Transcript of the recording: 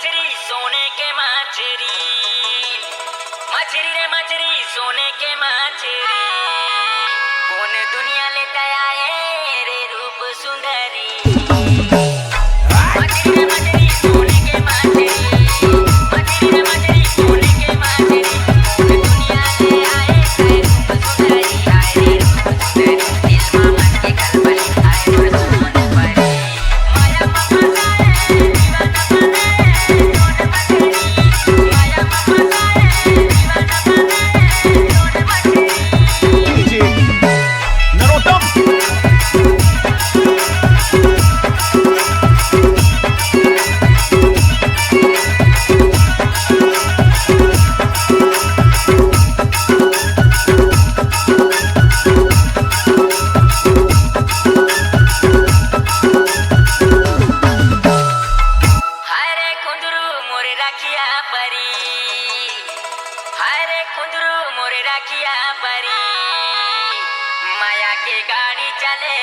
मछली सोने के मछली, मछली रे मछली सोने के मछली, कौन दुनिया लेता आए रे रूप सुंदरी। मछली रे मछली सोने के मछली, मछली रे मछली सोने के मछली, कौन दुनिया ले आए रे रूप सुंदरी, आए रे रूप सुंदरी, दिल मामन के कलबली आए रे सोन परी, माया ममता है दीवाना बने सोन मछली, माया ममता है दीवाना बने सोन मछली। डीजे नरोत्तम। हरे कुंदरू मोरे राखिया परी, हरे कुंदरू मोरे राखिया परी, माया के गाड़ी चले।